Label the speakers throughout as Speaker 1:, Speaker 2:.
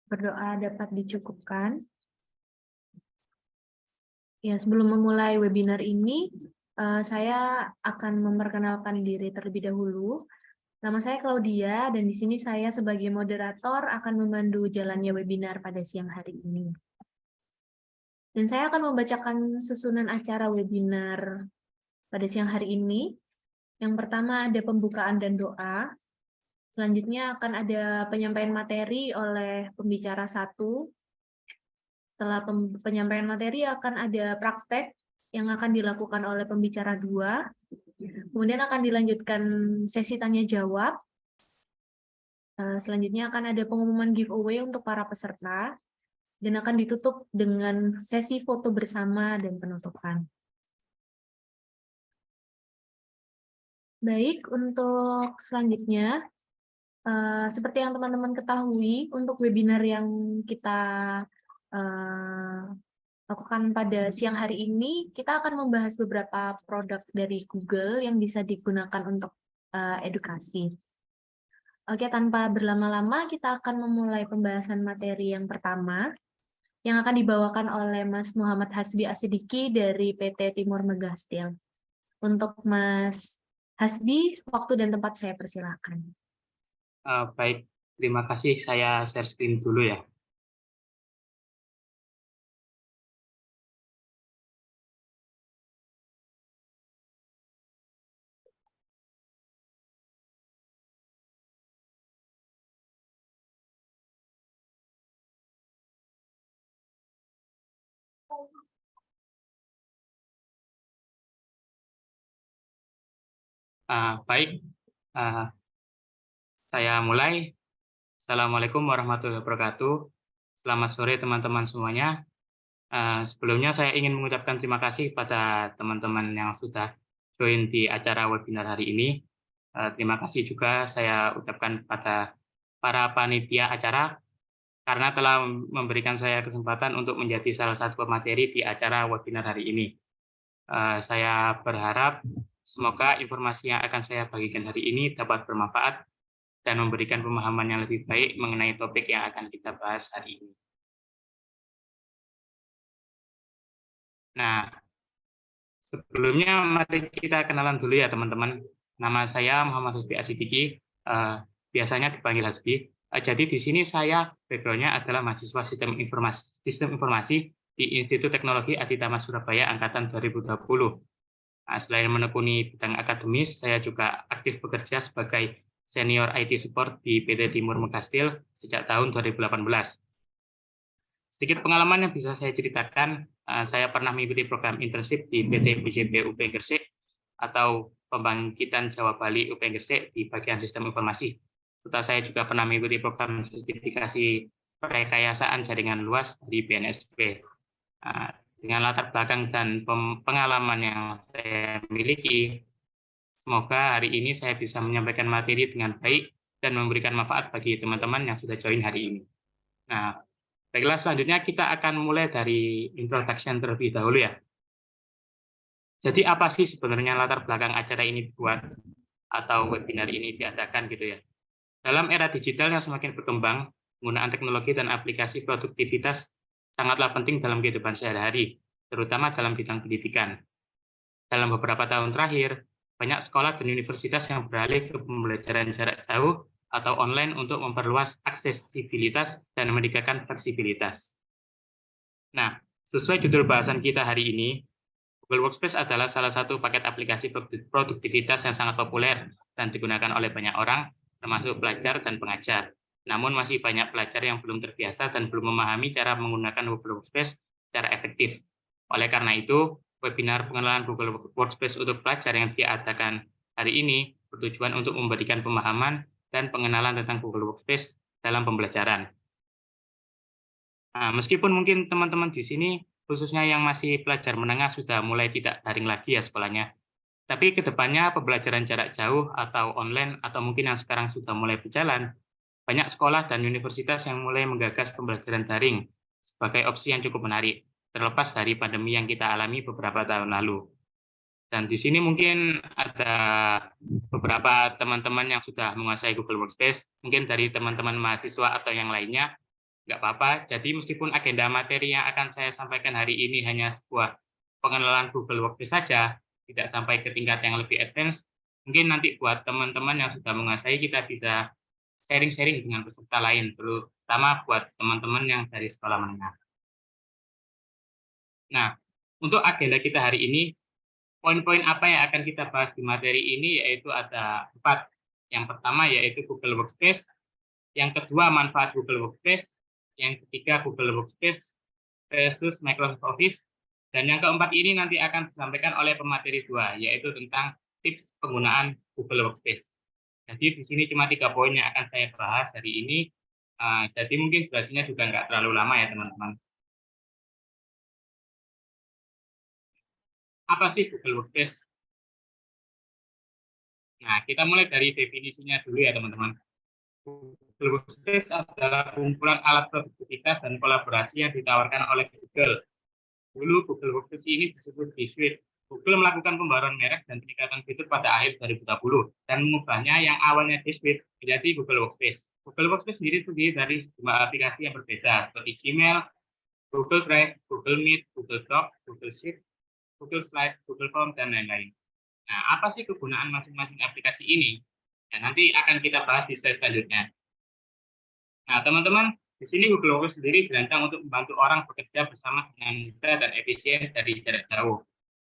Speaker 1: Berdoa dapat dicukupkan. Ya, sebelum memulai webinar ini, saya akan memperkenalkan diri terlebih dahulu. Nama saya Claudia, dan di sini saya sebagai moderator akan memandu jalannya webinar pada siang hari ini. Dan saya akan membacakan susunan acara webinar pada siang hari ini. Yang pertama ada pembukaan dan doa. Selanjutnya akan ada penyampaian materi oleh pembicara 1. Setelah penyampaian materi akan ada praktek yang akan dilakukan oleh pembicara 2. Kemudian akan dilanjutkan sesi tanya jawab. Selanjutnya akan ada pengumuman giveaway untuk para peserta dan akan ditutup dengan sesi foto bersama dan penutupan. Baik, untuk selanjutnya, seperti yang teman-teman ketahui, untuk webinar yang kita lakukan pada siang hari ini, kita akan membahas beberapa produk dari Google yang bisa digunakan untuk edukasi. Oke, tanpa berlama-lama, kita akan memulai pembahasan materi yang pertama, yang akan dibawakan oleh Mas Muhammad Hasbi Asidiki dari PT Timur Megastil. Untuk Mas Hasbi, waktu dan tempat saya persilakan.
Speaker 2: Baik, terima kasih. Saya share screen dulu ya. Baik, saya mulai. Assalamualaikum warahmatullahi wabarakatuh. Selamat sore teman-teman semuanya. Sebelumnya saya ingin mengucapkan terima kasih pada teman-teman yang sudah join di acara webinar hari ini. Terima kasih juga saya ucapkan pada para panitia acara karena telah memberikan saya kesempatan untuk menjadi salah satu pemateri di acara webinar hari ini. Saya berharap semoga informasi yang akan saya bagikan hari ini dapat bermanfaat dan memberikan pemahaman yang lebih baik mengenai topik yang akan kita bahas hari ini. Nah, sebelumnya mari kita kenalan dulu ya teman-teman. Nama saya Muhammad Hasbi Asidiki, biasanya dipanggil Hasbi. Jadi di sini saya background-nya adalah mahasiswa sistem informasi di Institut Teknologi Aditama Surabaya angkatan 2020. Nah, selain menekuni bidang akademis, saya juga aktif bekerja sebagai senior IT support di PT Timur Megastil sejak tahun 2018. Sedikit pengalaman yang bisa saya ceritakan, saya pernah mengikuti program internship di PT BJP UP Gresik atau Pembangkitan Jawa Bali UP Gresik di bagian sistem informasi. Serta saya juga pernah mengikuti program sertifikasi perekayasaan jaringan luas di BNSP. Dengan latar belakang dan pengalaman yang saya miliki, semoga hari ini saya bisa menyampaikan materi dengan baik dan memberikan manfaat bagi teman-teman yang sudah join hari ini. Nah, baiklah selanjutnya kita akan mulai dari introduction terlebih dahulu ya. Jadi apa sih sebenarnya latar belakang acara ini dibuat atau webinar ini diadakan gitu ya. Dalam era digital yang semakin berkembang, penggunaan teknologi dan aplikasi produktivitas sangatlah penting dalam kehidupan sehari-hari, terutama dalam bidang pendidikan. Dalam beberapa tahun terakhir, banyak sekolah dan universitas yang beralih ke pembelajaran jarak jauh atau online untuk memperluas aksesibilitas dan meningkatkan fleksibilitas. Nah, sesuai judul bahasan kita hari ini, Google Workspace adalah salah satu paket aplikasi produktivitas yang sangat populer dan digunakan oleh banyak orang, termasuk pelajar dan pengajar. Namun masih banyak pelajar yang belum terbiasa dan belum memahami cara menggunakan Google Workspace secara efektif. Oleh karena itu, webinar pengenalan Google Workspace untuk pelajar yang diadakan hari ini bertujuan untuk memberikan pemahaman dan pengenalan tentang Google Workspace dalam pembelajaran. Nah, meskipun mungkin teman-teman di sini, khususnya yang masih pelajar menengah, sudah mulai tidak daring lagi ya sekolahnya. Tapi kedepannya pembelajaran jarak jauh atau online, atau mungkin yang sekarang sudah mulai berjalan, banyak sekolah dan universitas yang mulai menggagas pembelajaran daring sebagai opsi yang cukup menarik, terlepas dari pandemi yang kita alami beberapa tahun lalu. Dan di sini mungkin ada beberapa teman-teman yang sudah menguasai Google Workspace, mungkin dari teman-teman mahasiswa atau yang lainnya. nggak apa-apa. Jadi meskipun agenda materi yang akan saya sampaikan hari ini hanya sebuah pengenalan Google Workspace saja, tidak sampai ke tingkat yang lebih advance, mungkin nanti buat teman-teman yang sudah menguasai, kita bisa sharing-sharing dengan peserta lain, terutama buat teman-teman yang dari sekolah menengah. Nah, untuk agenda kita hari ini, poin-poin apa yang akan kita bahas di materi ini yaitu ada 4. Yang pertama yaitu Google Workspace, yang kedua manfaat Google Workspace, yang ketiga Google Workspace versus Microsoft Office, dan yang keempat ini nanti akan disampaikan oleh pemateri 2, yaitu tentang tips penggunaan Google Workspace. Jadi di sini cuma 3 poin yang akan saya bahas hari ini, jadi mungkin durasinya juga nggak terlalu lama ya teman-teman. Apa sih Google Workspace? Nah, kita mulai dari definisinya dulu ya teman-teman. Google Workspace adalah kumpulan alat produktivitas dan kolaborasi yang ditawarkan oleh Google. Dulu Google Workspace ini disebut G Suite. Google melakukan pembaruan merek dan peningkatan fitur pada akhir 2020 dan mengubahnya yang awalnya G Suite menjadi Google Workspace. Google Workspace sendiri terdiri dari sejumlah aplikasi yang berbeda seperti Gmail, Google Drive, Google Meet, Google Docs, Google Sheet, Google Slide, Google Form, dan lain-lain. Nah, apa sih kegunaan masing-masing aplikasi ini? Ya, nanti akan kita bahas di slide selanjutnya. Nah, teman-teman, di sini Google Workspace sendiri dirancang untuk membantu orang bekerja bersama dengan mudah dan efisien dari jarak jauh.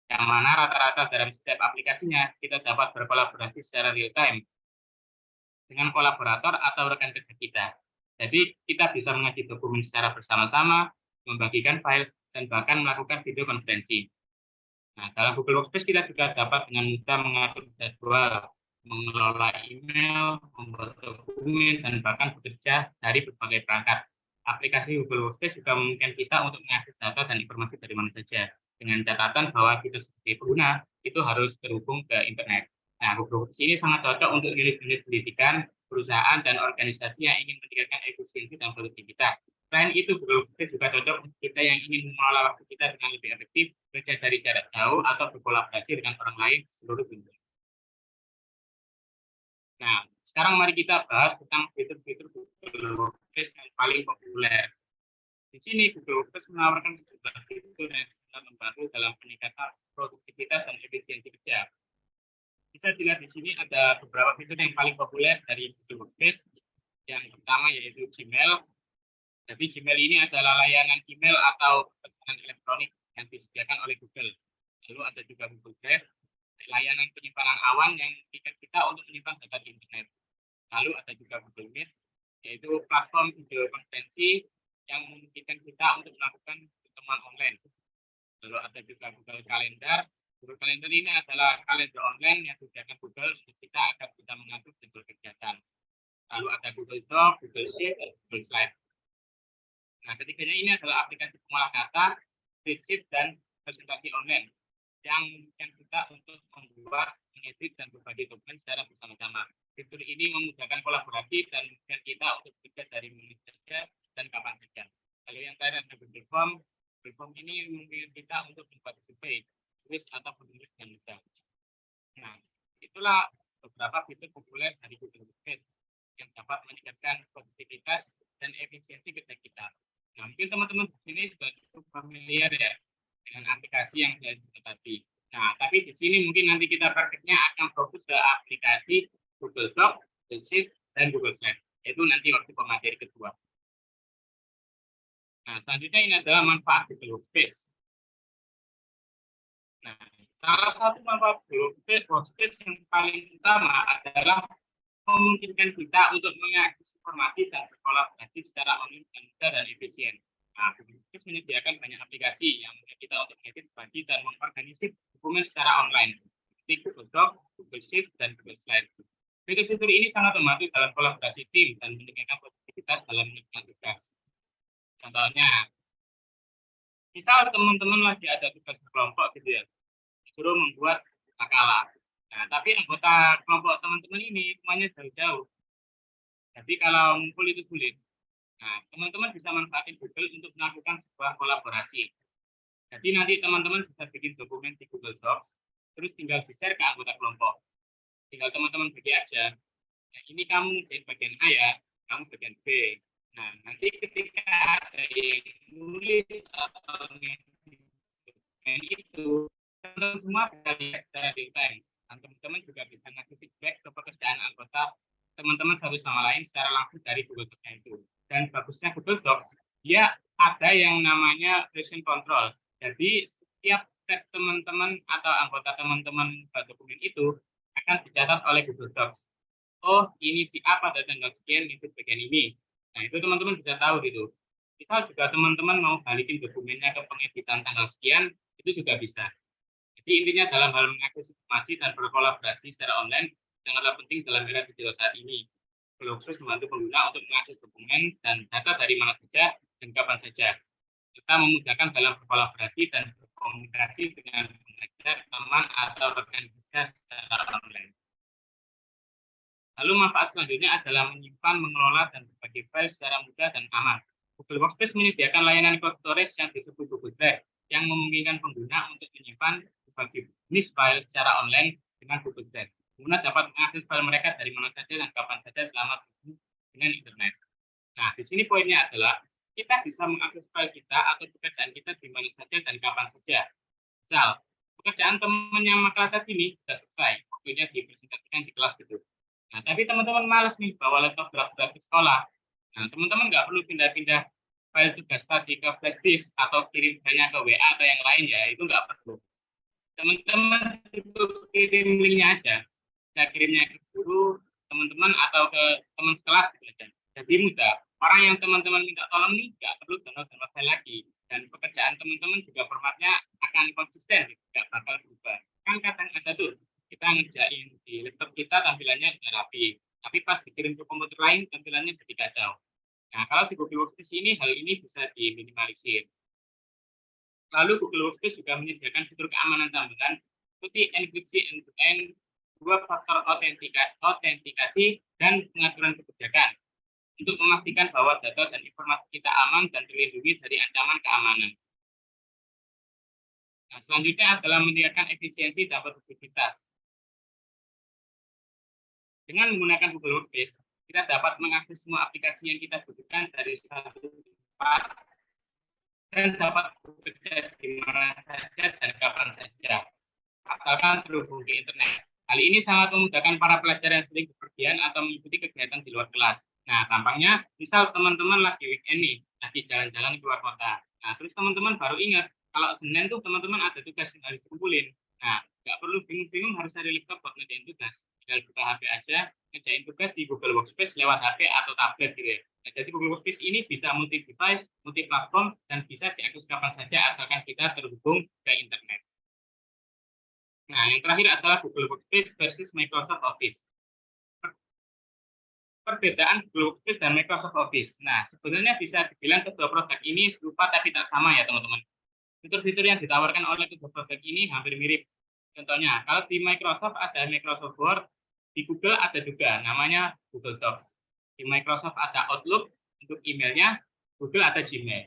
Speaker 2: Yang mana rata-rata dalam setiap aplikasinya kita dapat berkolaborasi secara real time dengan kolaborator atau rekan kerja kita. Jadi kita bisa mengaji dokumen secara bersama-sama, membagikan file, dan bahkan melakukan video konferensi. Nah, dalam Google Workspace kita juga dapat dengan mudah mengatur jadwal, mengelola email, membuat dokumen, dan bahkan bekerja dari berbagai perangkat. Aplikasi Google Workspace juga memungkinkan kita untuk mengakses data dan informasi dari mana saja, dengan catatan bahwa kita sebagai pengguna itu harus terhubung ke internet. Nah, Google Workspace ini sangat cocok untuk unit-unit pendidikan, perusahaan, dan organisasi yang ingin meningkatkan efisiensi dan produktivitas. Selain itu, Google Workspace juga cocok untuk kita yang ingin mengelola waktu kita dengan lebih efektif, bekerja dari jarak jauh, atau berkolaborasi dengan orang lain di seluruh dunia. Nah, sekarang mari kita bahas tentang fitur-fitur Google Workspace yang paling populer. Di sini Google Workspace menawarkan sejumlah fitur yang sangat membantu dalam peningkatan produktivitas dan efisiensi kerja. Bisa dilihat di sini ada beberapa fitur yang paling populer dari Google Workspace. Yang pertama yaitu Gmail. Jadi Gmail ini adalah layanan email atau pesanan elektronik yang disediakan oleh Google. Lalu ada juga Google Drive, layanan penyimpanan awan yang memungkinkan kita untuk menyimpan data di internet. Lalu ada juga Google Meet, yaitu platform video konferensi yang memungkinkan kita untuk melakukan pertemuan online. Lalu ada juga Google Calendar. Google Calendar ini adalah kalender online yang disediakan Google untuk kita agar bisa mengatur jadwal kegiatan. Lalu ada Google Docs, Google Sheet, dan Google Slide. Nah, ketiganya ini adalah aplikasi pengolah data, spreadsheet, dan presentasi online yang memungkinkan kita untuk membuat, mengedit, dan berbagi dokumen secara bersama-sama. Fitur ini memudahkan kolaborasi dan memungkinkan kita untuk bekerja dari mana saja dan kapan saja. Lalu yang terakhir ada Google Form. Google Form ini memungkinkan kita untuk membuat survei, tulis, atau menulis dengan mudah. Nah, itulah beberapa fitur populer dari Google Workspace yang dapat meningkatkan produktivitas dan efisiensi kerja kita. Nah, mungkin teman-teman di sini sudah cukup familiar ya dengan aplikasi yang saya sebut tadi. Nah, tapi di sini mungkin nanti kita praktiknya akan fokus ke aplikasi Google Docs, Google Sheet, dan Google Slide. Itu nanti waktu pemateri kedua. Nah, selanjutnya ini adalah manfaat Google Workspace. Nah, salah satu manfaat Google Workspace yang paling utama adalah memungkinkan kita untuk mengakses informasi dan berkolaborasi secara online dan mudah dan efisien. Nah, Google Workspace menyediakan banyak aplikasi yang memungkinkan kita untuk mengedit, berbagi, dan mengorganisir dokumen secara online, seperti Google Docs, Google Sheet, dan Google Slide. Fitur-fitur ini sangat membantu dalam kolaborasi tim dan meningkatkan produktivitas dalam mengerjakan tugas. Contohnya, misal teman-teman lagi ada tugas kelompok gitu ya, disuruh membuat makalah. Nah, tapi anggota kelompok teman-teman ini semuanya jauh-jauh. Jadi kalau ngumpul itu sulit. Nah, teman-teman bisa manfaatin Google untuk melakukan sebuah kolaborasi. Jadi nanti teman-teman bisa bikin dokumen di Google Docs, terus tinggal di-share ke anggota kelompok. Tinggal teman-teman bagi aja. Nah, ini kamu jadi bagian A ya, kamu bagian B. Nah, nanti ketika ada yang nulis atau dokumen itu, teman-teman semua bisa lihat secara real time. Dan teman-teman juga bisa ngasih feedback ke pekerjaan anggota teman-teman satu sama lain secara langsung dari Google Docs itu. Dan bagusnya Google Docs, dia ada yang namanya version control. Jadi setiap step teman-teman atau anggota teman-teman dokumen itu akan dicatat oleh Google Docs. Oh, ini si A pada tanggal sekian itu bagian ini. Nah, itu teman-teman bisa tahu gitu. Misal juga teman-teman mau balikin dokumennya ke pengeditan tanggal sekian, itu juga bisa. Jadi intinya dalam hal mengakses informasi dan berkolaborasi secara online sangatlah penting dalam era digital saat ini. Khusus membantu pengguna untuk mengakses dokumen dan data dari mana saja dan kapan saja. Kita memudahkan dalam berkolaborasi dan berkomunikasi dengan pengajar, teman, atau rekan kerja secara online. Lalu manfaat selanjutnya adalah menyimpan, mengelola, dan berbagi file secara mudah dan aman. Google Workspace menyediakan layanan cloud storage yang disebut Google Drive, yang memungkinkan pengguna untuk menyimpan berbagi jenis file secara online dengan Google Drive. Pengguna dapat mengakses file mereka dari mana saja dan kapan saja selama terhubung dengan internet. Nah, di sini poinnya adalah kita bisa mengakses file kita atau pekerjaan kita di mana saja dan kapan saja. Misal, pekerjaan teman yang makalah tadi ini sudah selesai, waktunya dipresentasikan di kelas gitu. Nah, tapi teman-teman males nih bawa laptop berat-berat ke sekolah. Nah, teman-teman nggak perlu pindah-pindah file tugas tadi ke flash disk atau kirim filenya ke WA atau yang lain ya, itu nggak perlu. Teman-teman itu kirim linknya aja. Saya kirimnya ke guru, teman-teman atau ke teman sekelas gitu aja. Jadi mudah. Orang yang teman-teman minta tolong nih nggak perlu download file lagi. Dan pekerjaan teman-teman juga formatnya akan konsisten, nggak bakal berubah. Kan kadang ada tuh, kita ngerjain di laptop kita tampilannya udah rapi, tapi pas dikirim ke komputer lain tampilannya jadi kacau. Nah, kalau di Google Workspace ini hal ini bisa diminimalisir. Lalu Google Workspace juga menyediakan fitur keamanan tambahan seperti enkripsi end-to-end, dua faktor autentikasi, dan pengaturan kebijakan untuk memastikan bahwa data dan informasi kita aman dan terlindungi dari ancaman keamanan. Nah, selanjutnya adalah meningkatkan efisiensi dan produktivitas. Dengan menggunakan Google Workspace, kita dapat mengakses semua aplikasi yang kita butuhkan dari satu tempat dan dapat bekerja di mana saja dan kapan saja, asalkan terhubung ke internet. Hal ini sangat memudahkan para pelajar yang sering bepergian atau mengikuti kegiatan di luar kelas. Nah, tampaknya misal teman-teman lagi weekend nih, lagi jalan-jalan di luar kota. Nah, terus teman-teman baru ingat, kalau Senin tuh teman-teman ada tugas yang harus dikumpulin. Nah, nggak perlu bingung-bingung harus cari laptop buat ngerjain tugas. Tinggal buka HP aja, ngerjain tugas di Google Workspace lewat HP atau tablet gitu ya. Nah, jadi Google Workspace ini bisa multi-device, multi-platform, dan bisa diakses kapan saja asalkan kita terhubung ke internet. Nah, yang terakhir adalah Google Workspace versus Microsoft Office. Perbedaan Google Workspace dan Microsoft Office. Nah, sebenarnya bisa dibilang kedua produk ini serupa tapi tak sama ya, teman-teman. Fitur-fitur yang ditawarkan oleh kedua produk ini hampir mirip. Contohnya, kalau di Microsoft ada Microsoft Word, di Google ada juga namanya Google Docs. Di Microsoft ada Outlook untuk emailnya, Google ada Gmail.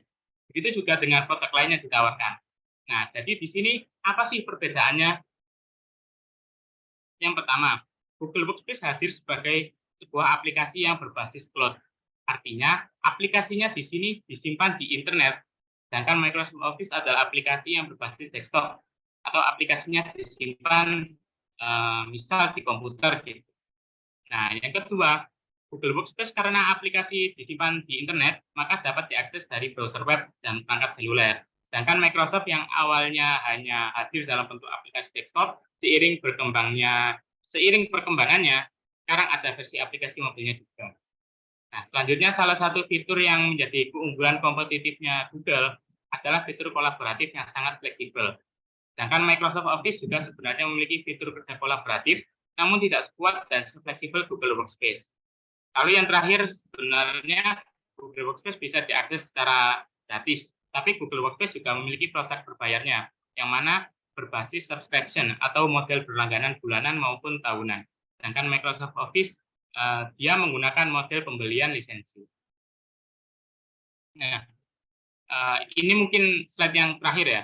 Speaker 2: Begitu juga dengan produk lain yang ditawarkan. Nah, jadi di sini apa sih perbedaannya? Yang pertama, Google Workspace hadir sebagai sebuah aplikasi yang berbasis cloud. Artinya, aplikasinya di sini disimpan di internet, sedangkan Microsoft Office adalah aplikasi yang berbasis desktop atau aplikasinya disimpan misal di komputer gitu. Nah, yang kedua, Google Workspace karena aplikasi disimpan di internet, maka dapat diakses dari browser web dan perangkat seluler. Sedangkan Microsoft yang awalnya hanya hadir dalam bentuk aplikasi desktop, seiring perkembangannya, sekarang ada versi aplikasi mobilnya juga. Nah, selanjutnya salah satu fitur yang menjadi keunggulan kompetitifnya Google adalah fitur kolaboratif yang sangat fleksibel. Sedangkan Microsoft Office juga sebenarnya memiliki fitur kerja kolaboratif, namun tidak sekuat dan fleksibel Google Workspace. Lalu yang terakhir, sebenarnya Google Workspace bisa diakses secara gratis, tapi Google Workspace juga memiliki produk berbayarnya, yang mana berbasis subscription atau model berlangganan bulanan maupun tahunan. Sedangkan Microsoft Office dia menggunakan model pembelian lisensi. Nah, ini mungkin slide yang terakhir ya,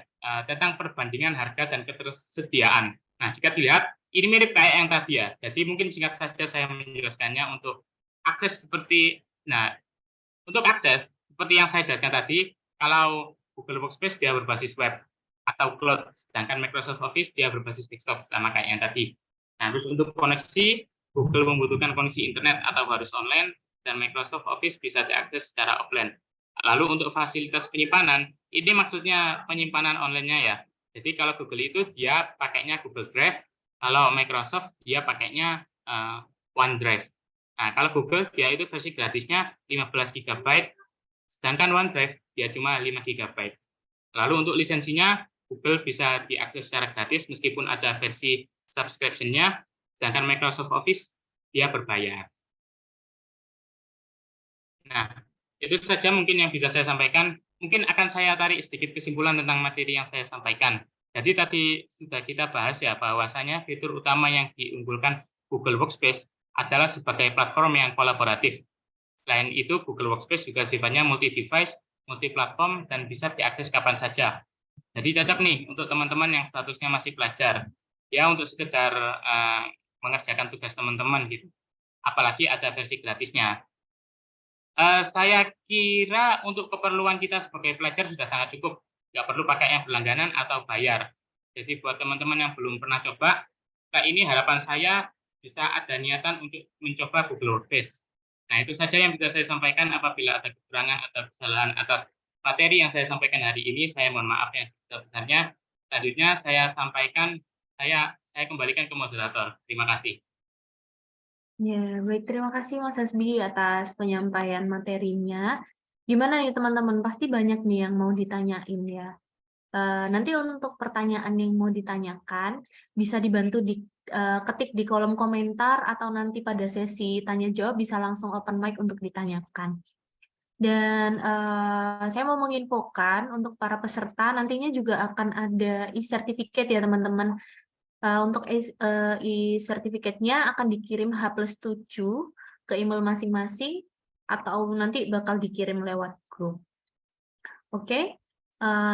Speaker 2: tentang perbandingan harga dan ketersediaan. Nah, jika dilihat, ini mirip kayak yang tadi ya. Jadi mungkin singkat saja saya menjelaskannya untuk akses seperti, nah, Untuk akses, seperti yang saya jelaskan tadi, kalau Google Workspace dia berbasis web atau cloud, sedangkan Microsoft Office dia berbasis desktop, sama kayak yang tadi. Nah, terus untuk koneksi, Google membutuhkan koneksi internet atau harus online, dan Microsoft Office bisa diakses secara offline. Lalu untuk fasilitas penyimpanan, ini maksudnya penyimpanan online-nya ya. Jadi kalau Google itu dia pakainya Google Drive, kalau Microsoft dia pakainya OneDrive. Nah, kalau Google dia itu versi gratisnya 15 GB, sedangkan OneDrive dia cuma 5 GB. Lalu untuk lisensinya, Google bisa diakses secara gratis meskipun ada versi subscription-nya, sedangkan Microsoft Office dia berbayar. Nah, itu saja mungkin yang bisa saya sampaikan. Mungkin akan saya tarik sedikit kesimpulan tentang materi yang saya sampaikan. Jadi tadi sudah kita bahas ya, bahwasanya fitur utama yang diunggulkan Google Workspace adalah sebagai platform yang kolaboratif. Selain itu, Google Workspace juga sifatnya multi-device, multi-platform, dan bisa diakses kapan saja. Jadi cocok nih untuk teman-teman yang statusnya masih pelajar. Ya, untuk sekedar mengerjakan tugas teman-teman gitu. Apalagi ada versi gratisnya. Saya kira untuk keperluan kita sebagai pelajar sudah sangat cukup. Nggak perlu pakai yang berlangganan atau bayar. Jadi buat teman-teman yang belum pernah coba, ini harapan saya bisa ada niatan untuk mencoba Google Workspace. Nah, itu saja yang bisa saya sampaikan. Apabila ada kekurangan atau kesalahan atas materi yang saya sampaikan hari ini, saya mohon maaf yang sebesar-besarnya. Selanjutnya saya kembalikan ke moderator. Terima kasih.
Speaker 1: Ya, baik. Terima kasih Mas Hasbi atas penyampaian materinya. Gimana nih teman-teman? Pasti banyak nih yang mau ditanyain ya. Nanti untuk pertanyaan yang mau ditanyakan, bisa dibantu ketik di kolom komentar atau nanti pada sesi tanya-jawab bisa langsung open mic untuk ditanyakan. Dan saya mau menginfokan untuk para peserta, nantinya juga akan ada e-certificate ya teman-teman. Untuk e-certificate-nya akan dikirim H+7 ke email masing-masing atau nanti bakal dikirim lewat grup. Oke,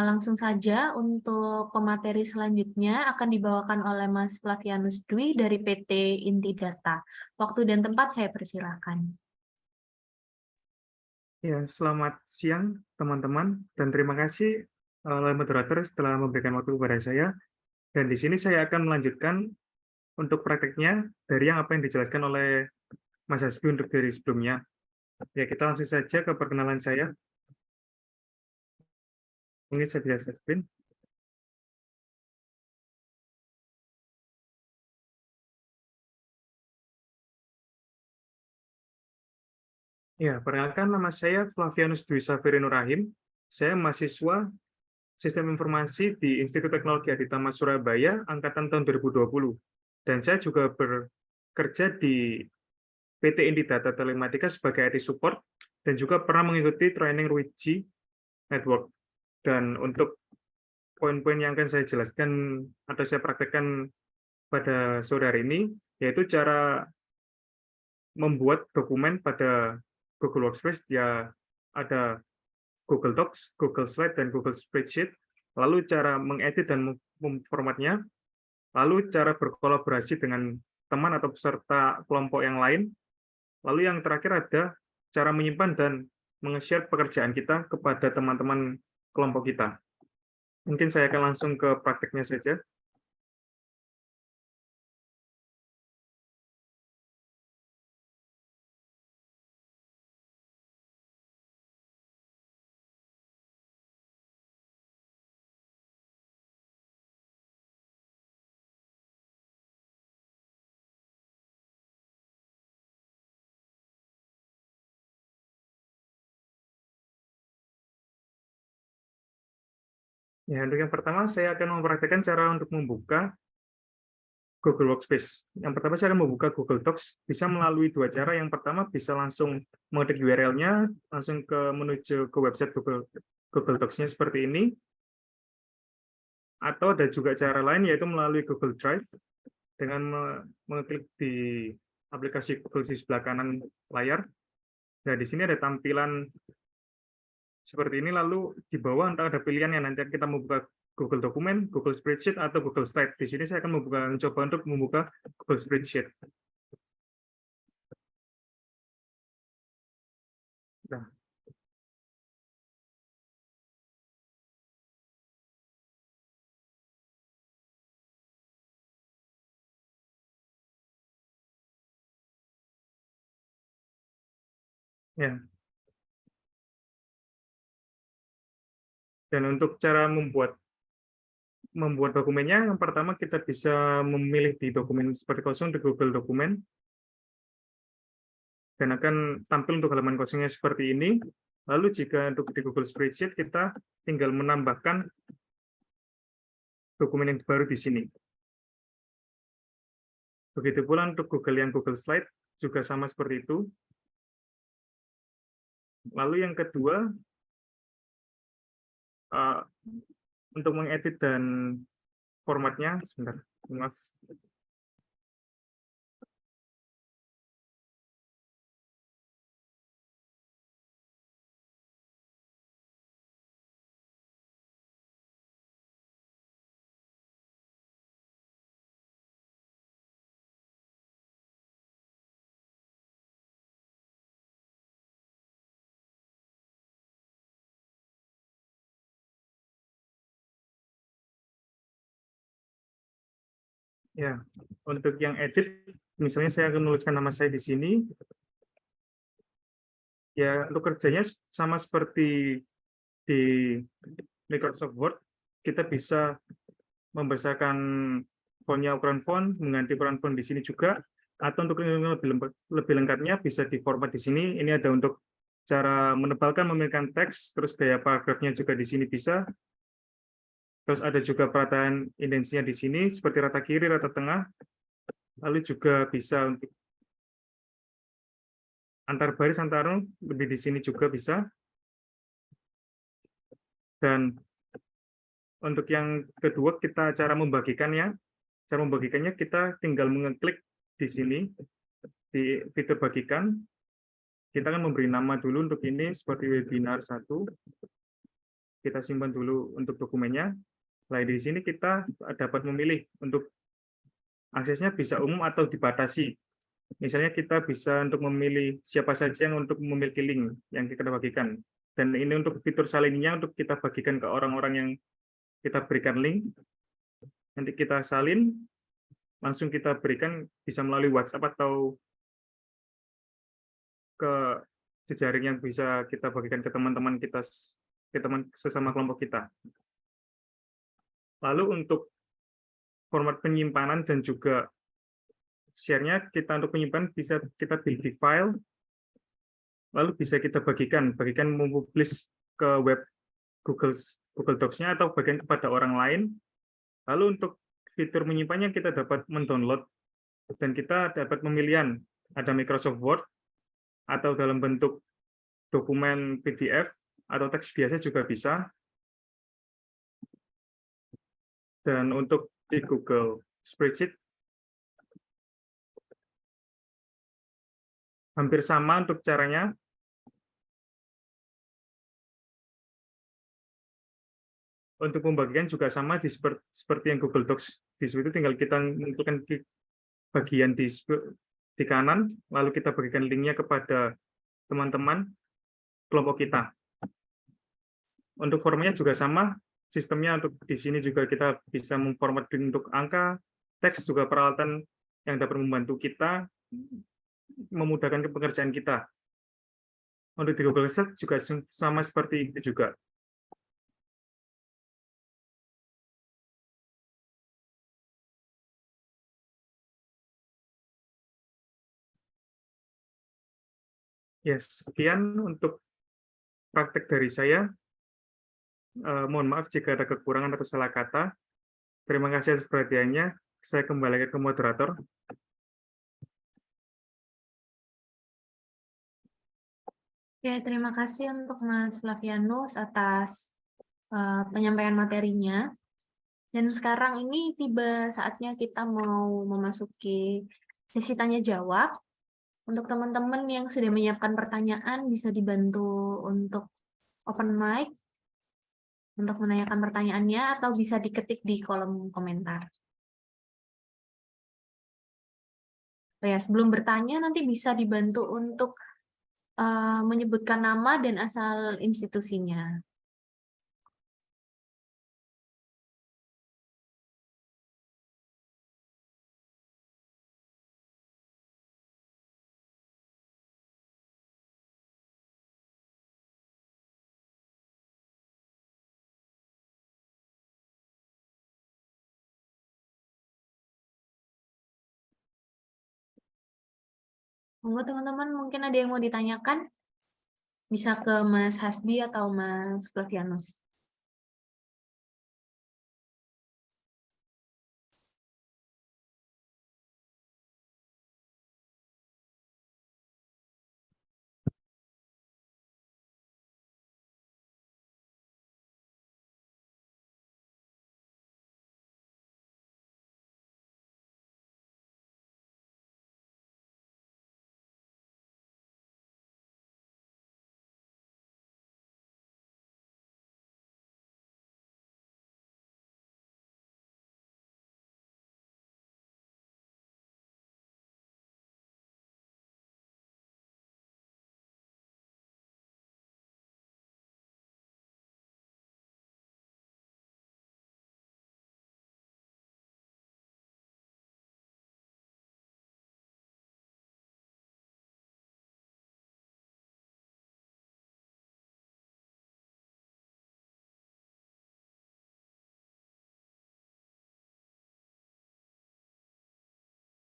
Speaker 1: langsung saja untuk pemateri selanjutnya akan dibawakan oleh Mas Flavianus Dwi dari PT Inti Data. Waktu dan tempat saya persilahkan.
Speaker 3: Ya, selamat siang teman-teman dan terima kasih oleh moderator setelah memberikan waktu kepada saya. Dan di sini saya akan melanjutkan untuk prakteknya dari apa yang dijelaskan oleh Mas Hasbi untuk dari sebelumnya. Ya, kita langsung saja ke perkenalan saya. Ini saya bisa screen. Ya, perkenalkan nama saya Flavianus Dwi Safirinur Rahim. Saya mahasiswa Sistem Informasi di Institut Teknologi Aditama Surabaya angkatan tahun 2020. Dan saya juga bekerja di PT Inti Data Telematika sebagai IT support dan juga pernah mengikuti training Ruiji Network. Dan untuk poin-poin yang akan saya jelaskan atau saya praktekkan pada sore hari ini, yaitu cara membuat dokumen pada Google Workspace. Ya, ada Google Docs, Google Slide, dan Google Spreadsheet, lalu cara mengedit dan memformatnya, lalu cara berkolaborasi dengan teman atau peserta kelompok yang lain, lalu yang terakhir ada cara menyimpan dan menge-share pekerjaan kita kepada teman-teman kelompok kita. Mungkin saya akan langsung ke prakteknya saja. Ya, untuk yang pertama saya akan mempraktekkan cara untuk membuka Google Workspace. Yang pertama saya akan membuka Google Docs, bisa melalui dua cara. Yang pertama bisa langsung mengetik URL-nya, langsung menuju ke website Google Docs-nya seperti ini. Atau ada juga cara lain yaitu melalui Google Drive dengan mengklik di aplikasi Google di sebelah kanan layar. Nah, di sini ada tampilan seperti ini, lalu di bawah entah ada pilihan yang nanti kita membuka Google Dokumen, Google Spreadsheet, atau Google Slide. Di sini saya akan mencoba untuk membuka Google Spreadsheet. Nah, Ya. Dan untuk cara membuat dokumennya, yang pertama kita bisa memilih di dokumen seperti kosong di Google Dokumen, dan akan tampil untuk halaman kosongnya seperti ini. Lalu jika untuk di Google Spreadsheet, kita tinggal menambahkan dokumen yang baru di sini. Begitu pula untuk Google Slide, juga sama seperti itu. Lalu yang kedua, untuk mengedit dan formatnya, sebentar, maaf. Ya, untuk yang edit, misalnya saya akan menuliskan nama saya di sini. Ya, untuk kerjanya sama seperti di Microsoft Word, kita bisa membesarkan fontnya ukuran font, mengganti ukuran font di sini juga, atau untuk lebih lengkapnya bisa di format di sini. Ini ada untuk cara menebalkan, memilihkan teks, terus gaya paragrafnya juga di sini bisa. Terus ada juga perataan indensinya di sini, seperti rata kiri, rata tengah. Lalu juga bisa untuk antar baris, antar lebih di sini juga bisa. Dan untuk yang kedua, kita cara membagikannya. Cara membagikannya kita tinggal mengeklik di sini, di fitur bagikan. Kita akan memberi nama dulu untuk ini, seperti webinar 1. Kita simpan dulu untuk dokumennya. Lalu di sini kita dapat memilih untuk aksesnya bisa umum atau dibatasi. Misalnya kita bisa untuk memilih siapa saja yang untuk memiliki link yang kita bagikan. Dan ini untuk fitur salinnya, untuk kita bagikan ke orang-orang yang kita berikan link. Nanti kita salin, langsung kita berikan bisa melalui WhatsApp atau ke jejaring yang bisa kita bagikan ke teman-teman kita, ke teman sesama kelompok kita. Lalu untuk format penyimpanan dan juga share-nya, kita untuk penyimpan bisa kita pilih di file, lalu bisa kita bagikan mempublish ke web Google Docs-nya atau bagian kepada orang lain. Lalu untuk fitur menyimpannya kita dapat mendownload dan kita dapat pemilihan ada Microsoft Word atau dalam bentuk dokumen PDF atau teks biasa juga bisa. Dan untuk di Google Spreadsheet hampir sama untuk caranya. Untuk membagikan juga sama seperti yang Google Docs. Di situ tinggal kita menentukan bagian di kanan, lalu kita bagikan linknya kepada teman-teman kelompok kita. Untuk formatnya juga sama, sistemnya untuk di sini juga kita bisa memformat untuk angka, teks, juga peralatan yang dapat membantu kita memudahkan pekerjaan kita. Untuk di Google Sheets juga sama seperti itu juga. Ya, sekian untuk praktek dari saya. Mohon maaf jika ada kekurangan atau salah kata. Terima kasih atas perhatiannya. Saya kembali ke moderator.
Speaker 1: Ya, terima kasih untuk Mas Flavianus atas penyampaian materinya. Dan sekarang ini tiba saatnya kita mau memasuki sesi tanya jawab. Untuk teman-teman yang sudah menyiapkan pertanyaan, bisa dibantu untuk open mic untuk menanyakan pertanyaannya, atau bisa diketik di kolom komentar. Ya, sebelum bertanya, nanti bisa dibantu untuk menyebutkan nama dan asal institusinya. Monggo teman-teman, mungkin ada yang mau ditanyakan? Bisa ke Mas Hasbi atau Mas Flavianus.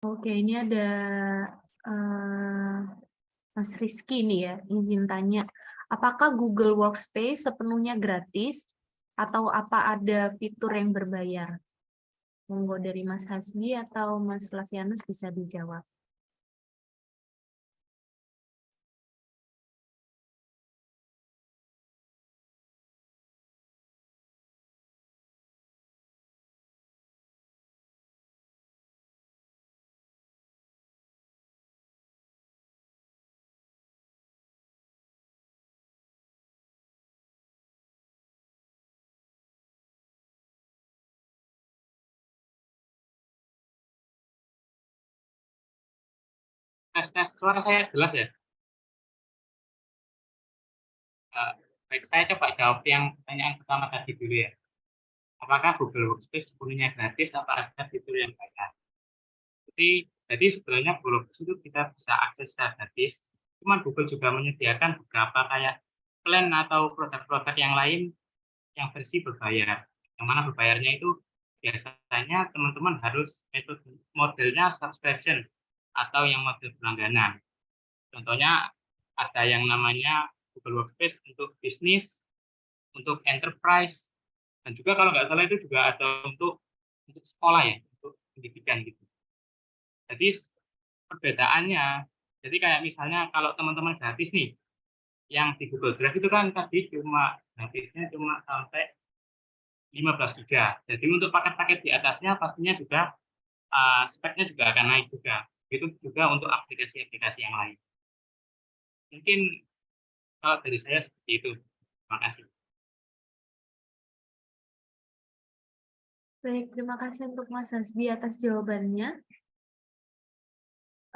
Speaker 1: Oke, ini ada Mas Rizky nih ya, izin tanya. Apakah Google Workspace sepenuhnya gratis atau apa ada fitur yang berbayar? Monggo dari Mas Hasbi atau Mas Flavianus bisa dijawab.
Speaker 2: Tes suara saya jelas ya? Baik, saya coba jawab yang pertanyaan pertama tadi dulu ya. Apakah Google Workspace sepenuhnya gratis atau ada fitur yang bayar? Jadi sebenarnya Google Workspace itu kita bisa akses secara gratis. Cuman Google juga menyediakan beberapa kayak plan atau produk-produk yang lain yang versi berbayar. Yang mana berbayarnya itu biasanya teman-teman harus modelnya subscription atau yang model berlangganan. Contohnya ada yang namanya Google Workspace untuk bisnis, untuk enterprise, dan juga kalau nggak salah itu juga ada untuk sekolah ya, untuk pendidikan gitu. Jadi perbedaannya, jadi kayak misalnya kalau teman-teman gratis nih, yang di Google Drive itu kan tadi gratisnya cuma sampai 15 giga. Jadi untuk paket-paket di atasnya pastinya juga speknya juga akan naik juga. Itu juga untuk aplikasi-aplikasi yang lain. Mungkin kalau dari saya seperti itu. Terima kasih.
Speaker 1: Baik, terima kasih untuk Mas Hasbi atas jawabannya.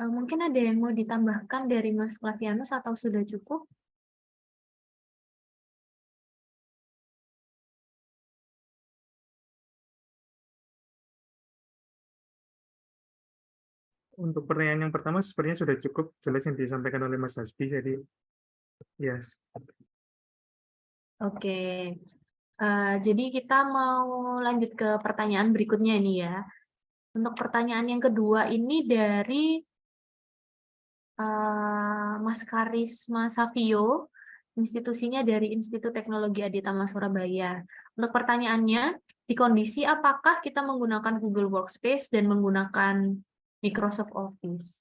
Speaker 1: Mungkin ada yang mau ditambahkan dari Mas Flavianus atau sudah cukup?
Speaker 3: Untuk pertanyaan yang pertama sepertinya sudah cukup jelas yang disampaikan oleh Mas Hasbi, jadi yes.
Speaker 1: Oke, jadi kita mau lanjut ke pertanyaan berikutnya nih ya. Untuk pertanyaan yang kedua ini dari Mas Karisma Savio, institusinya dari Institut Teknologi Aditama Surabaya. Untuk pertanyaannya, di kondisi apakah kita menggunakan Google Workspace dan menggunakan Microsoft Office?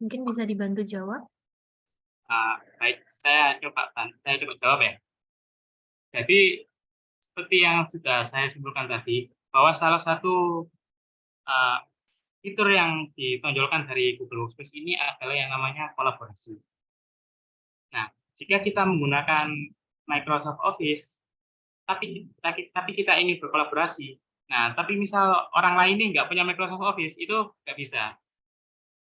Speaker 1: Mungkin bisa dibantu jawab.
Speaker 2: Baik, saya coba jawab ya. Jadi seperti yang sudah saya simpulkan tadi, bahwa salah satu fitur yang ditonjolkan dari Google Workspace ini adalah yang namanya kolaborasi. Nah, jika kita menggunakan Microsoft Office, tapi kita ingin berkolaborasi, nah, tapi misal orang lain ini nggak punya Microsoft Office, itu nggak bisa.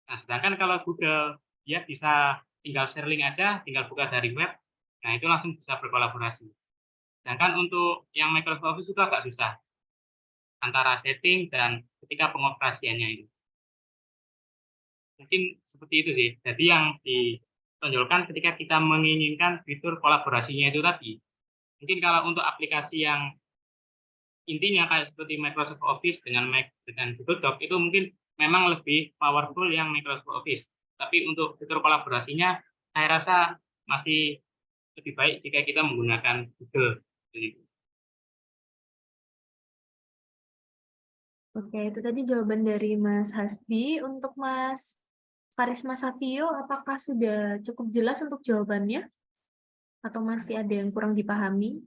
Speaker 2: Nah, sedangkan kalau Google, dia bisa tinggal share link aja, tinggal buka dari web, nah itu langsung bisa berkolaborasi. Sedangkan untuk yang Microsoft Office itu agak susah, antara setting dan ketika pengoperasiannya itu. Mungkin seperti itu sih. Jadi yang ditonjolkan ketika kita menginginkan fitur kolaborasinya itu tadi. Mungkin kalau untuk aplikasi yang intinya kayak seperti Microsoft Office dengan Google Doc itu mungkin memang lebih powerful yang Microsoft Office. Tapi untuk fitur kolaborasinya, saya rasa masih lebih baik jika kita menggunakan Google. Jadi,
Speaker 1: Oke, itu tadi jawaban dari Mas Hasbi. Untuk Mas Karisma Savio, apakah sudah cukup jelas untuk jawabannya? Atau masih ada yang kurang dipahami?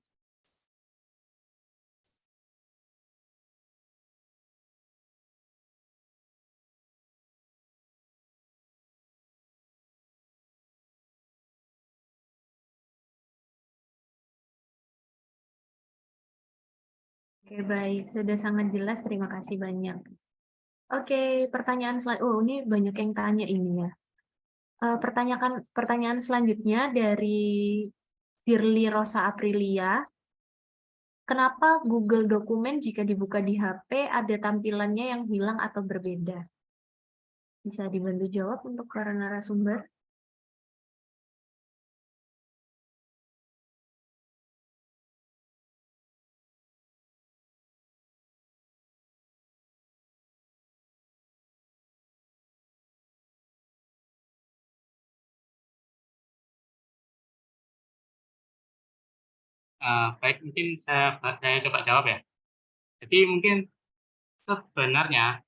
Speaker 1: Oke, baik. Sudah sangat jelas. Terima kasih banyak. Oke, pertanyaan selanjutnya. Oh, ini banyak yang tanya ini ya. Pertanyaan selanjutnya dari Firly Rosa Aprilia. Kenapa Google Dokumen jika dibuka di HP ada tampilannya yang hilang atau berbeda? Bisa dibantu jawab untuk para narasumber?
Speaker 2: baik, mungkin saya coba jawab ya. Jadi mungkin sebenarnya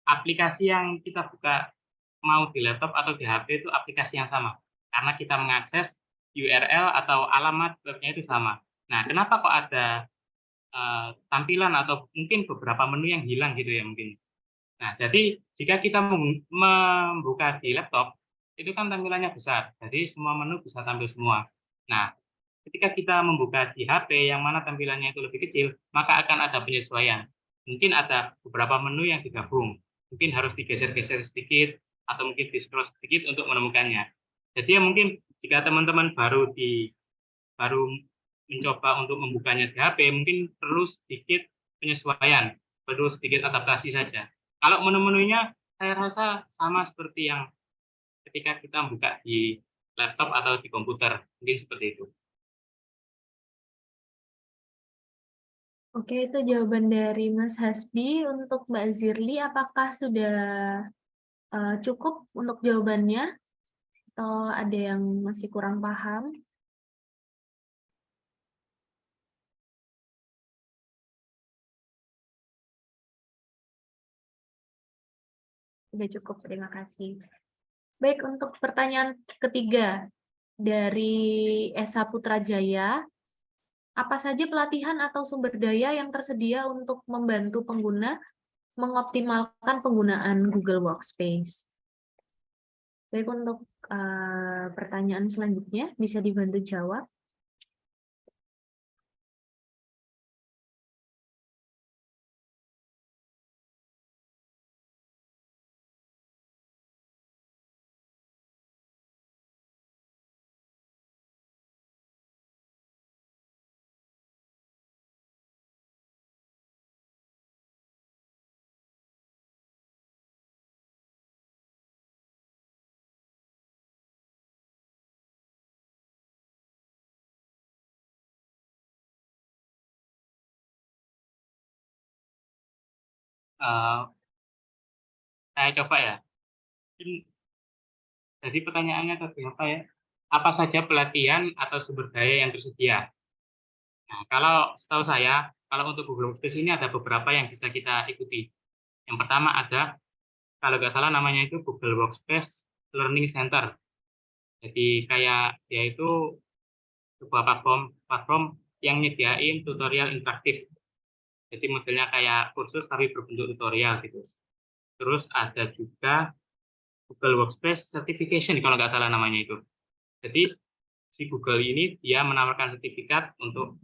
Speaker 2: aplikasi yang kita buka mau di laptop atau di HP itu aplikasi yang sama. Karena kita mengakses URL atau alamat webnya itu sama. Nah, kenapa kok ada tampilan atau mungkin beberapa menu yang hilang gitu ya mungkin. Nah, jadi jika kita membuka di laptop, itu kan tampilannya besar. Jadi semua menu bisa tampil semua. Nah, ketika kita membuka di HP yang mana tampilannya itu lebih kecil, maka akan ada penyesuaian. Mungkin ada beberapa menu yang digabung. Mungkin harus digeser-geser sedikit atau mungkin di-scroll sedikit untuk menemukannya. Jadi ya mungkin jika teman-teman baru mencoba untuk membukanya di HP, mungkin perlu sedikit penyesuaian, perlu sedikit adaptasi saja. Kalau menu-menunya saya rasa sama seperti yang ketika kita buka di laptop atau di komputer, mungkin seperti itu.
Speaker 1: Oke, itu jawaban dari Mas Hasbi. Untuk Mbak Zirli, apakah sudah cukup untuk jawabannya? Atau ada yang masih kurang paham? Sudah cukup, terima kasih. Baik, untuk pertanyaan ketiga dari Esa Putrajaya, apa saja pelatihan atau sumber daya yang tersedia untuk membantu pengguna mengoptimalkan penggunaan Google Workspace? Baik, untuk pertanyaan selanjutnya bisa dibantu jawab.
Speaker 2: Saya coba ya. Jadi pertanyaannya tadi apa ya? Apa saja pelatihan atau sumber daya yang tersedia? Nah, kalau setahu saya, kalau untuk Google Workspace ini ada beberapa yang bisa kita ikuti. Yang pertama ada, kalau nggak salah namanya itu Google Workspace Learning Center. Jadi kayak dia itu sebuah platform yang nyediain tutorial interaktif. Jadi modelnya kayak kursus tapi berbentuk tutorial gitu. Terus ada juga Google Workspace Certification kalau nggak salah namanya itu. Jadi si Google ini dia menawarkan sertifikat untuk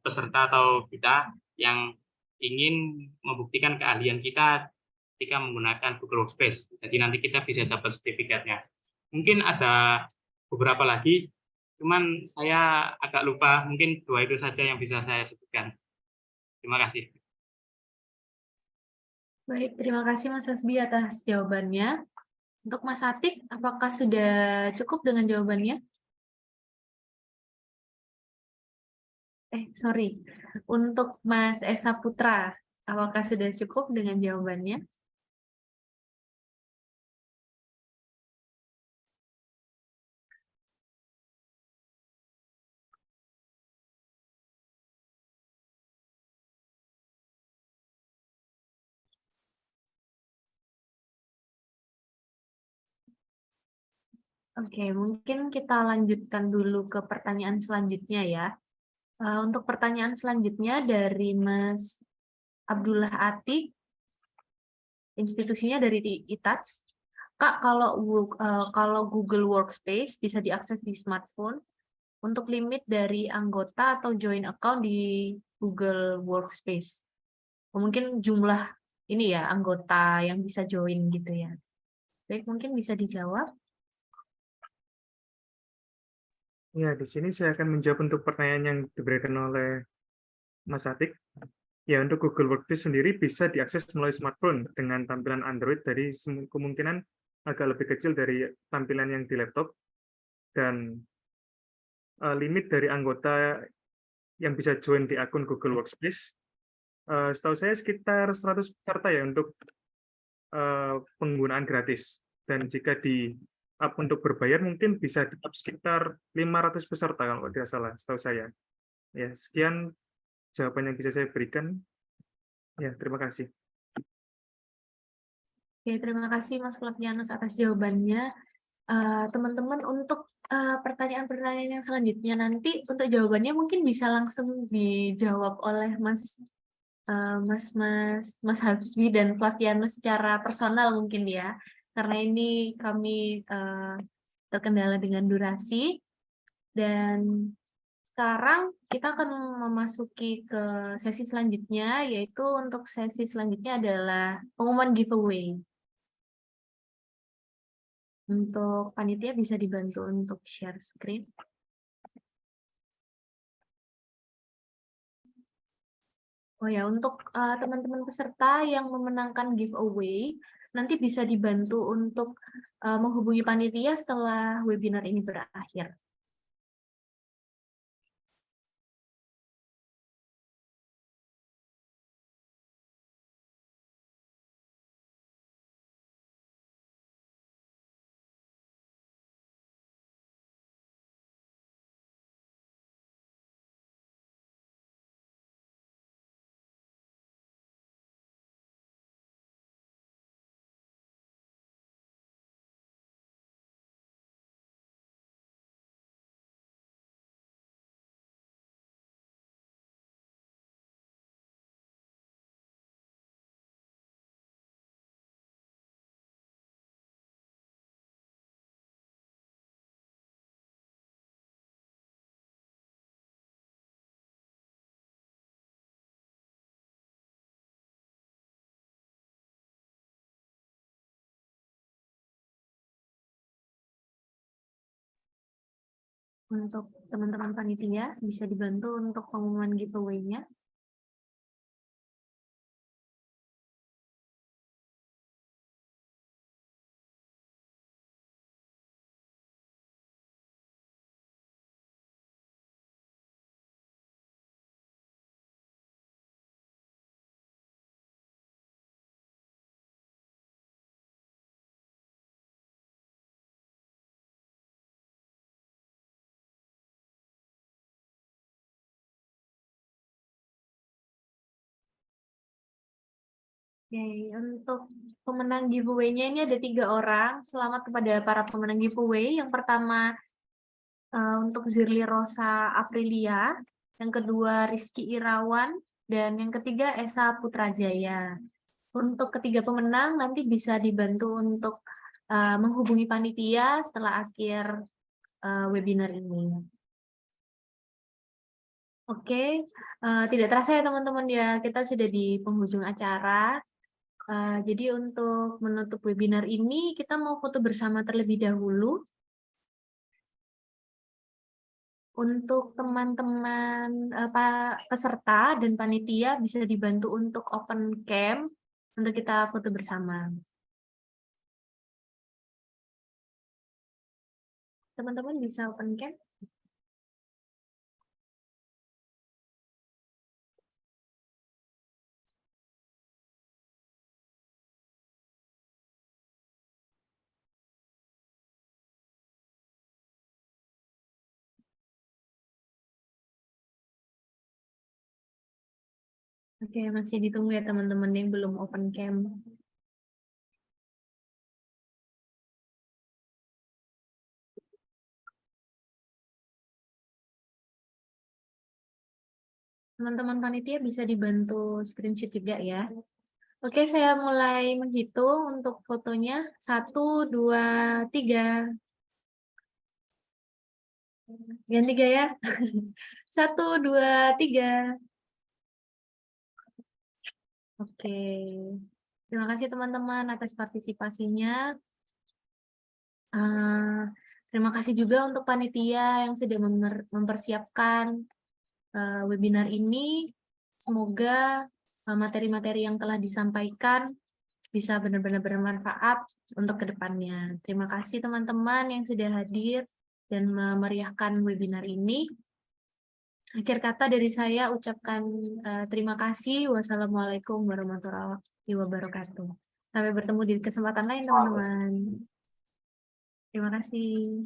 Speaker 2: peserta atau kita yang ingin membuktikan keahlian kita ketika menggunakan Google Workspace. Jadi nanti kita bisa dapat sertifikatnya. Mungkin ada beberapa lagi, cuman saya agak lupa. Mungkin 2 itu saja yang bisa saya sebutkan. Terima kasih.
Speaker 1: Baik, terima kasih Mas Hasbi atas jawabannya. Untuk Mas Atik, apakah sudah cukup dengan jawabannya? Sorry. Untuk Mas Esa Putra, apakah sudah cukup dengan jawabannya? Oke, mungkin kita lanjutkan dulu ke pertanyaan selanjutnya ya. Untuk pertanyaan selanjutnya dari Mas Abdullah Atik, institusinya dari ITATS. Kak, kalau Google Workspace bisa diakses di smartphone, untuk limit dari anggota atau join account di Google Workspace. Mungkin jumlah ini ya, anggota yang bisa join gitu ya. Baik, mungkin bisa dijawab.
Speaker 3: Ya, di sini saya akan menjawab untuk pertanyaan yang diberikan oleh Mas Atik. Ya, untuk Google Workspace sendiri bisa diakses melalui smartphone dengan tampilan Android, jadi kemungkinan agak lebih kecil dari tampilan yang di laptop, dan limit dari anggota yang bisa join di akun Google Workspace, setahu saya sekitar 100 peserta ya untuk penggunaan gratis. Dan jika di up untuk berbayar mungkin bisa di up sekitar 500 peserta kalau tidak salah, setahu saya. Ya, sekian jawaban yang bisa saya berikan. Ya, terima kasih.
Speaker 1: Oke, terima kasih Mas Flavianus atas jawabannya. Teman-teman, untuk pertanyaan-pertanyaan yang selanjutnya nanti untuk jawabannya mungkin bisa langsung dijawab oleh Mas Habsbi dan Flavianus secara personal mungkin ya, karena ini kami terkendala dengan durasi. Dan sekarang kita akan memasuki ke sesi selanjutnya, yaitu untuk sesi selanjutnya adalah pengumuman giveaway. Untuk panitia bisa dibantu untuk share screen. Oh ya, untuk teman-teman peserta yang memenangkan giveaway, nanti bisa dibantu untuk menghubungi panitia setelah webinar ini berakhir. Untuk teman-teman panitia bisa dibantu untuk pengumuman giveaway-nya. Oke, untuk pemenang giveaway-nya ini ada 3 orang. Selamat kepada para pemenang giveaway. Yang pertama untuk Zirli Rosa Aprilia, yang kedua Rizky Irawan, dan yang ketiga Esa Putrajaya. Untuk ketiga pemenang nanti bisa dibantu untuk menghubungi panitia setelah akhir webinar ini. Oke, tidak terasa ya teman-teman ya, kita sudah di penghujung acara. Jadi untuk menutup webinar ini, kita mau foto bersama terlebih dahulu. Untuk teman-teman peserta dan panitia bisa dibantu untuk open cam untuk kita foto bersama. Teman-teman bisa open cam. Oke, masih ditunggu ya teman-teman yang belum open cam. Teman-teman panitia bisa dibantu screenshot juga ya. Oke, saya mulai menghitung untuk fotonya. 1, 2, 3. Ganti gaya. 1, 2, 3. Oke. Terima kasih teman-teman atas partisipasinya. Terima kasih juga untuk panitia yang sudah mempersiapkan webinar ini. Semoga materi-materi yang telah disampaikan bisa benar-benar bermanfaat untuk kedepannya. Terima kasih teman-teman yang sudah hadir dan memeriahkan webinar ini. Akhir kata dari saya ucapkan terima kasih. Wassalamualaikum warahmatullahi wabarakatuh. Sampai bertemu di kesempatan lain teman-teman. Terima kasih.